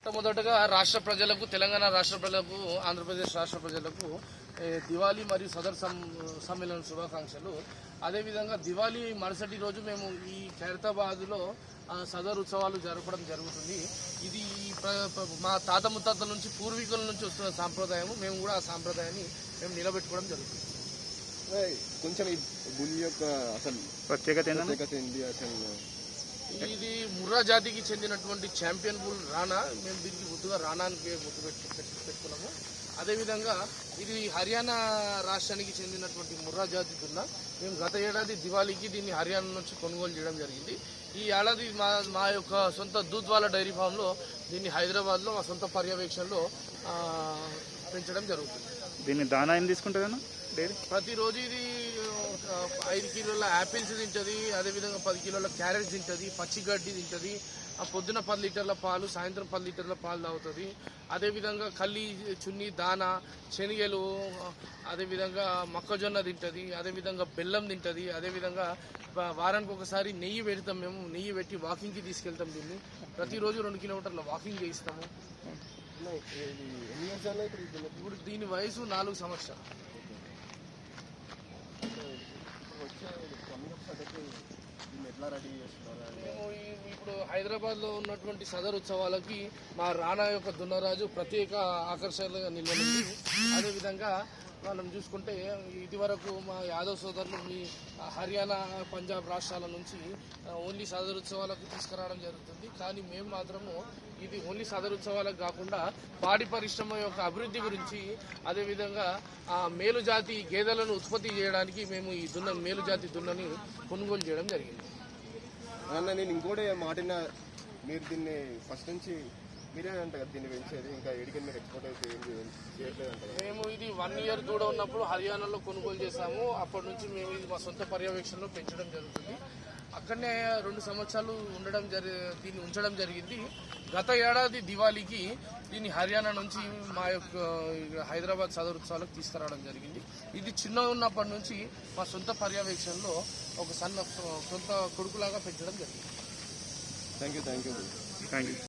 మొట్టమొదటగా రాష్ట్ర ప్రజలకు, తెలంగాణ రాష్ట్ర ప్రజలకు, ఆంధ్రప్రదేశ్ రాష్ట్ర ప్రజలకు దివాళీ మరియు సదర్ సమ్మేళన శుభాకాంక్షలు. అదేవిధంగా దివాళీ మరుసటి రోజు మేము ఈ ఖైరతాబాద్లో సదర్ ఉత్సవాలు జరపడం జరుగుతుంది. ఇది మా తాత ముత్తాతల నుంచి, పూర్వీకుల నుంచి వస్తున్న సాంప్రదాయం. మేము కూడా ఆ సాంప్రదాయాన్ని మేము నిలబెట్టుకోవడం జరుగుతుంది. కొంచెం ఈ బుల్ యొక్క అసలు ప్రత్యేకత ఏంటి? అసలు ఇది ముర్రా జాతికి చెందినటువంటి ఛాంపియన్ బుల్ రాణా. మేము దీనికి గుర్తుగా రాణానికి గుర్తు పెట్టుకున్నాము. అదేవిధంగా ఇది హర్యానా రాష్ట్రానికి చెందినటువంటి ముర్రా జాతి దున్న. మేము గత ఏడాది దివాళీకి దీన్ని హర్యానా నుంచి కొనుగోలు చేయడం జరిగింది. ఈ ఏడాది మా యొక్క సొంత దూద్వాల డైరీ ఫామ్లో దీన్ని హైదరాబాద్లో మా సొంత పర్యవేక్షణలో పెంచడం జరుగుతుంది. దీన్ని దానా ఏం తీసుకుంటారన్నా? ప్రతిరోజు ఇది 5 కిలోల యాపిల్స్ తింటుంది. అదేవిధంగా 10 కిలోల క్యారెట్స్ తింటుంది, పచ్చిగడ్డి తింటుంది. పొద్దున 10 లీటర్ల పాలు, సాయంత్రం 10 లీటర్ల పాలు తాగుతుంది. అదేవిధంగా కల్లి, చున్ని, దానా, శనగలు, అదేవిధంగా మొక్కజొన్న తింటుంది. అదేవిధంగా బెల్లం తింటుంది. అదేవిధంగా వారానికి ఒకసారి నెయ్యి పెడతాం. మేము నెయ్యి పెట్టి వాకింగ్కి తీసుకెళ్తాం. దీన్ని ప్రతిరోజు 2 కిలోమీటర్ల వాకింగ్ చేయిస్తాము. ఇప్పుడు దీని వయసు 4 సంవత్సరాలు. మేము ఇప్పుడు హైదరాబాద్లో ఉన్నటువంటి సదర్ ఉత్సవాలకి మా రాణా యొక్క దున్నరాజు ప్రత్యేక ఆకర్షణగా నిలబడింది. అదేవిధంగా మనం చూసుకుంటే ఇదివరకు మా యాదవ్ సోదరులు మీ హర్యానా, పంజాబ్ రాష్ట్రాల నుంచి ఓన్లీ సదర్ ఉత్సవాలకు తీసుకురావడం జరుగుతుంది. కానీ మేము మాత్రము ఇది ఓన్లీ సదర్ ఉత్సవాలకు కాకుండా పాడి పరిశ్రమ యొక్క అభివృద్ధి గురించి, అదేవిధంగా మేలు జాతి గేదెలను ఉత్పత్తి చేయడానికి మేము ఈ మేలు జాతి దున్నని కొనుగోలు చేయడం జరిగింది. అన్న, నేను ఇంకోటి మాటిన, మీరు దీన్ని ఫస్ట్ నుంచి మీరే అంట కదా దీన్ని పెంచేది, ఇంకా ఎడికి మీరు ఎక్స్పోర్ట్ అయితే ఏం చేయట్లేదు అంట. మేము ఇది 1 ఇయర్ దూడ ఉన్నప్పుడు హర్యానాలో కొనుగోలు చేసాము. అప్పటి నుంచి మేము ఇది మా సొంత పర్యవేక్షణలో పెంచడం జరుగుతుంది. అక్కడనే 2 సంవత్సరాలు దీన్ని ఉంచడం జరిగింది. గత ఏడాది దివాళీకి దీన్ని హర్యానా నుంచి మా యొక్క హైదరాబాద్ సదర్ ఉత్సవాలకు తీసుకురావడం జరిగింది. ఇది చిన్న ఉన్నప్పటి నుంచి మా సొంత పర్యవేక్షణలో ఒక సొంత కొడుకులాగా పెంచడం జరిగింది. Thank you.